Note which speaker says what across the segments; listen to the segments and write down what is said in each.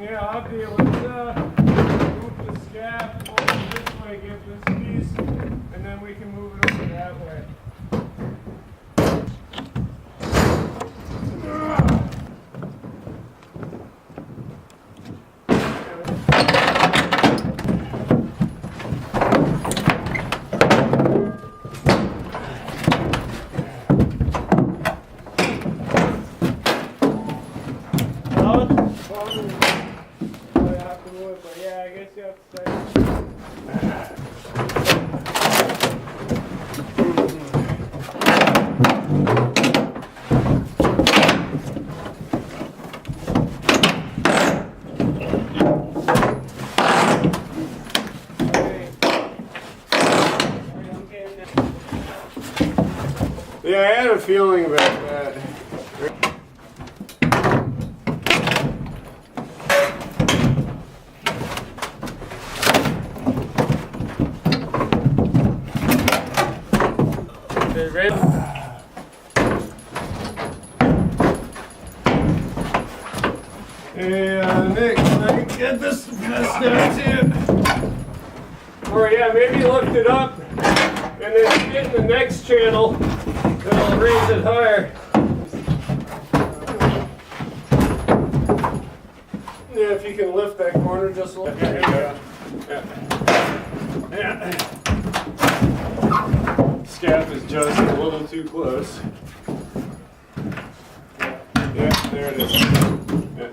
Speaker 1: Yeah, I'll be able to move the scaff over this way, get this piece, and then we can move it over that way. Yeah, I had a feeling about that. Okay, ready? Hey, Nick, can I get this mess down too? Or yeah, maybe lift it up and then get in the next channel. That'll raise it higher. Yeah, if you can lift that corner just a little bit. There you go. Yeah. Scaff is just a little too close. Yeah, there it is. Yeah.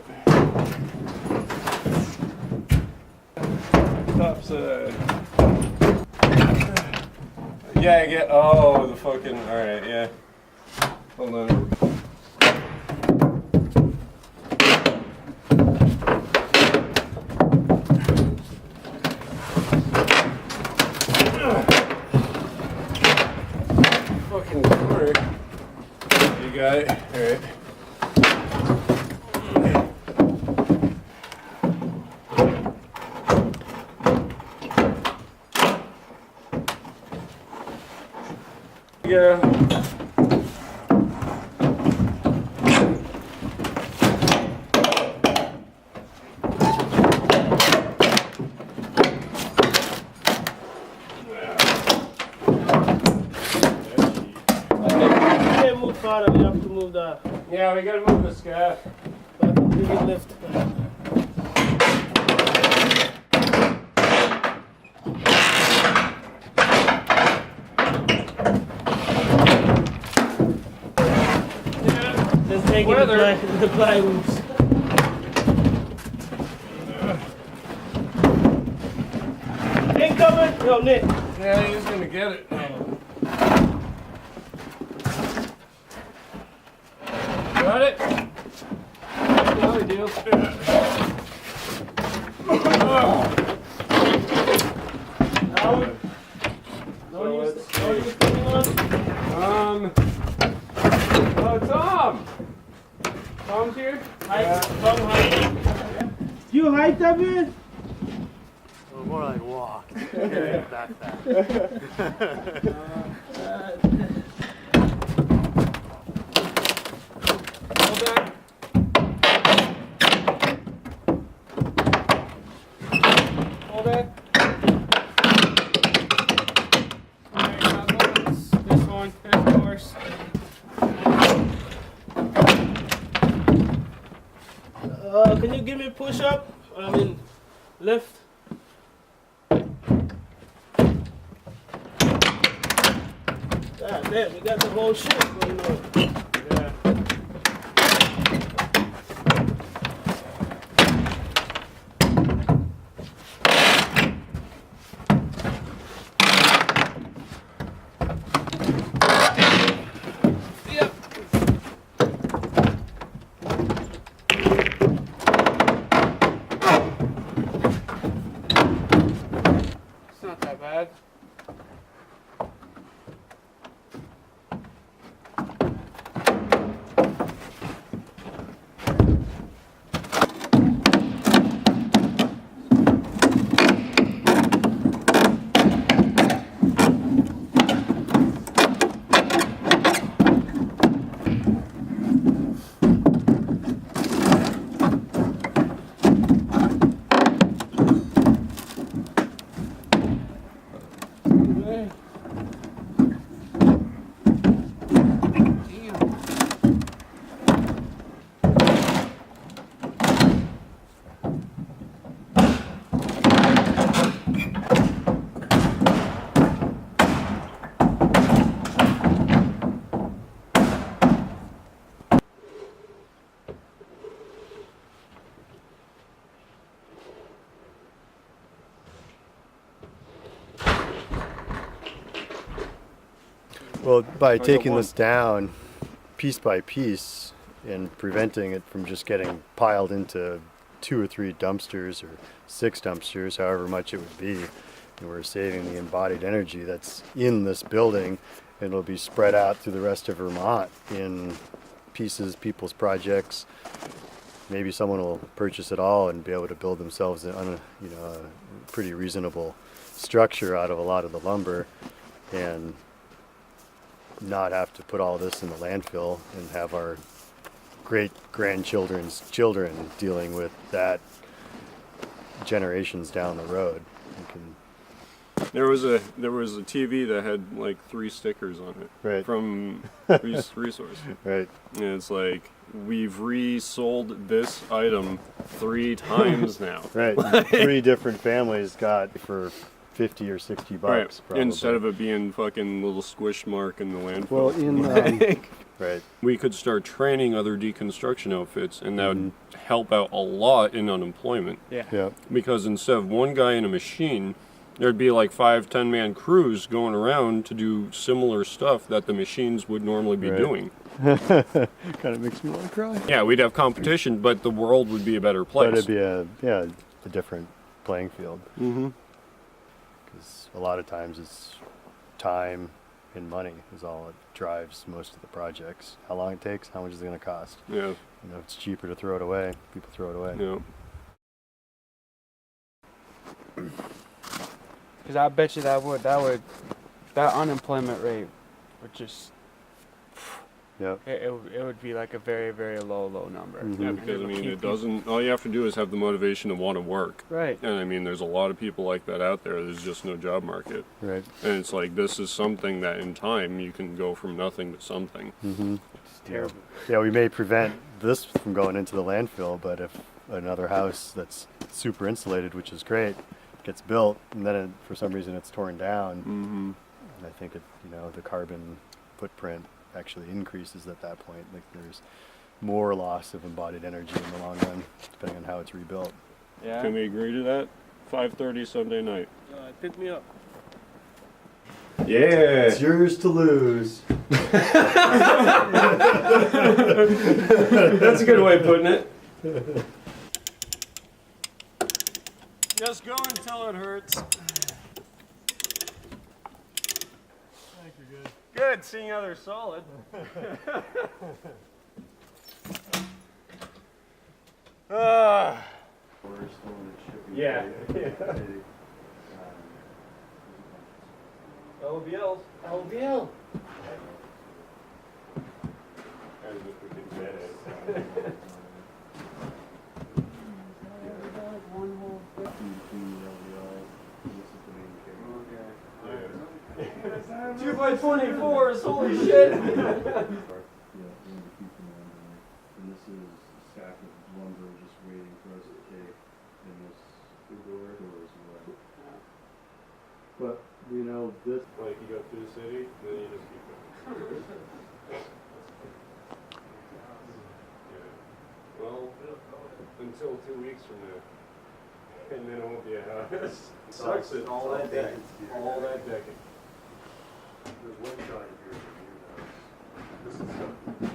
Speaker 1: Top side. Yeah, I get. Oh, the fucking. Alright, yeah. Hold on. Fucking corner. You got it. Alright. Yeah.
Speaker 2: We have to move the.
Speaker 1: Yeah, we gotta move the scaff.
Speaker 2: We can lift.
Speaker 1: Yeah.
Speaker 2: Just taking the plywoods. Ain't coming? Yo, Nick.
Speaker 1: Yeah, he's gonna get it. Got it? Yeah, we do. Tom! Tom's here?
Speaker 2: Hi, Tom, hi. You hiked up here?
Speaker 3: Well, more like walked. Okay. Backpack.
Speaker 1: Hold back. Alright, now this one, of course.
Speaker 2: Can you give me a push up? I mean, lift. God damn, we got the whole shit going on.
Speaker 1: Yeah. It's not that bad.
Speaker 3: Well, by
Speaker 1: got
Speaker 3: taking
Speaker 1: one.
Speaker 3: this down piece by piece and preventing it from just getting piled into 2 or 3 dumpsters or 6 dumpsters, however much it would be, and we're saving the embodied energy that's in this building, and it'll be spread out through the rest of Vermont in pieces, people's projects. Maybe someone will purchase it all and be able to build themselves a pretty reasonable structure out of a lot of the lumber, and not have to put all this in the landfill and have our great grandchildren's children dealing with that generations down the road. You can,
Speaker 1: There was a TV that had like 3 stickers on it
Speaker 3: Right.
Speaker 1: from Resource.
Speaker 3: right,
Speaker 1: And it's like, we've resold this item 3 times now.
Speaker 3: right. 3 different families got for 50 or 60 bucks. Probably.
Speaker 1: Instead of it being fucking little squish mark in the landfill.
Speaker 3: well, in right,
Speaker 1: We could start training other deconstruction outfits, and that would help out a lot in unemployment.
Speaker 3: yeah,
Speaker 1: Because instead of one guy in a machine, there'd be like 5-10 man crews going around to do similar stuff that the machines would normally be
Speaker 3: Right.
Speaker 1: doing.
Speaker 3: kind of makes me want to cry.
Speaker 1: Yeah, we'd have competition, but the world would be a better place.
Speaker 3: But it'd be a different playing field.
Speaker 1: Mm-hmm.
Speaker 3: Because a lot of times it's time and money is all that drives most of the projects. How long it takes, how much is it going to cost.
Speaker 1: Yeah,
Speaker 3: You know, if it's cheaper to throw it away, people throw it away.
Speaker 1: yeah.
Speaker 4: Because I bet you that unemployment rate would just,
Speaker 3: Yep.
Speaker 4: it would be like a very, very low number.
Speaker 3: Mhm.
Speaker 1: Yeah,
Speaker 4: And
Speaker 1: because I
Speaker 4: would
Speaker 1: mean,
Speaker 4: keep
Speaker 1: it doesn't. All you have to do is have the motivation to want to work.
Speaker 4: Right.
Speaker 1: And I mean, there's a lot of people like that out there. There's just no job market.
Speaker 3: Right.
Speaker 1: And it's like, this is something that in time you can go from nothing to something.
Speaker 3: Mm-hmm.
Speaker 4: It's terrible.
Speaker 3: Yeah, we may prevent this from going into the landfill, but if another house that's super insulated, which is great, gets built, and then for some reason it's torn down,
Speaker 1: Mm-hmm.
Speaker 3: I think the carbon footprint actually increases at that point. Like there's more loss of embodied energy in the long run, depending on how it's rebuilt.
Speaker 4: Yeah.
Speaker 1: Can we agree to that? 5:30 Sunday night.
Speaker 2: Pick me up.
Speaker 1: Yeah.
Speaker 3: It's yours to lose.
Speaker 1: That's a good way of putting it. Just go until it hurts. Good, seeing how they're solid. Yeah. LVLs. LVL. As if we could get it. Yeah. 2x24s, holy shit!
Speaker 3: And this is a stack of lumber just waiting for us to take, and this doors away. But this.
Speaker 1: Like you go through the city, then you just keep going. Yeah. Well, until 2 weeks from now. And then it won't be a house. Sucks it all that decking. All that decking.
Speaker 3: There's one shot here from your house. This is
Speaker 1: Yeah.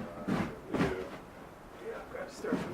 Speaker 3: yeah, I've got to start from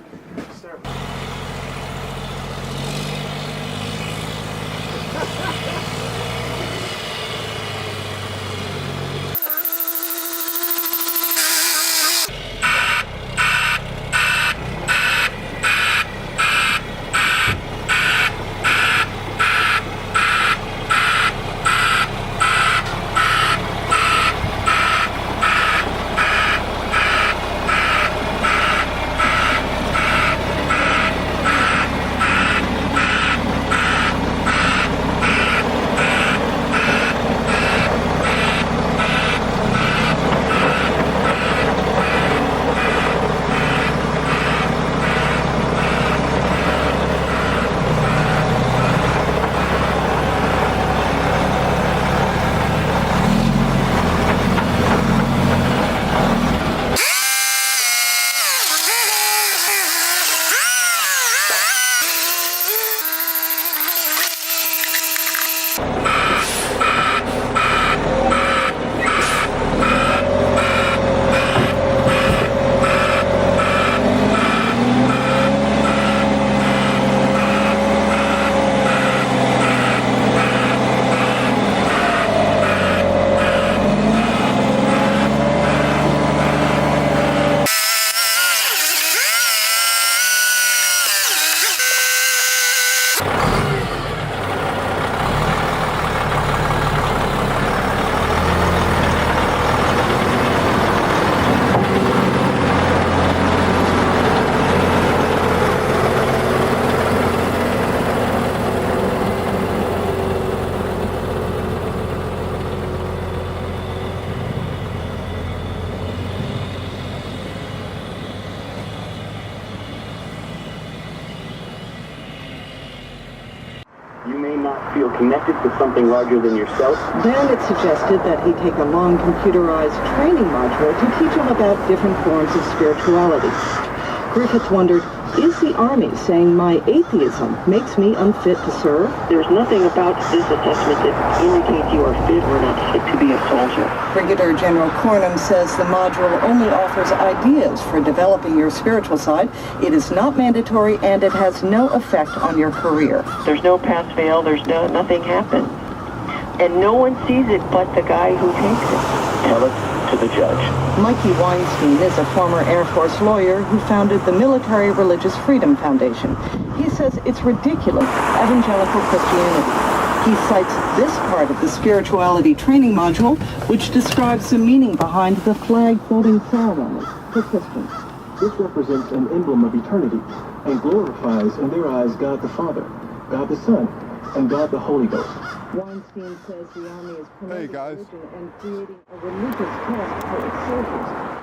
Speaker 5: may not feel connected to something larger than yourself.
Speaker 6: Then it suggested that he take a long computerized training module to teach him about different forms of spirituality. Griffith wondered, is the Army saying my atheism makes me unfit to serve?
Speaker 5: There's nothing about this assessment that indicates you are fit or not fit to be a soldier.
Speaker 6: Brigadier General Cornum says the module only offers ideas for developing your spiritual side. It is not mandatory and it has no effect on your career.
Speaker 5: There's no pass-fail, nothing happens. And no one sees it but the guy who takes it. Tell it to the judge.
Speaker 6: Mikey Weinstein is a former Air Force lawyer who founded the Military Religious Freedom Foundation. He says it's ridiculous evangelical Christianity. He cites this part of the spirituality training module, which describes the meaning behind the flag-folding ceremony for Christians.
Speaker 7: This represents an emblem of eternity and glorifies in their eyes God the Father, God the Son, and God the Holy Ghost.
Speaker 6: Weinstein says the Army is promoting
Speaker 8: Hey, guys.
Speaker 6: religion and creating a religious test for its soldiers.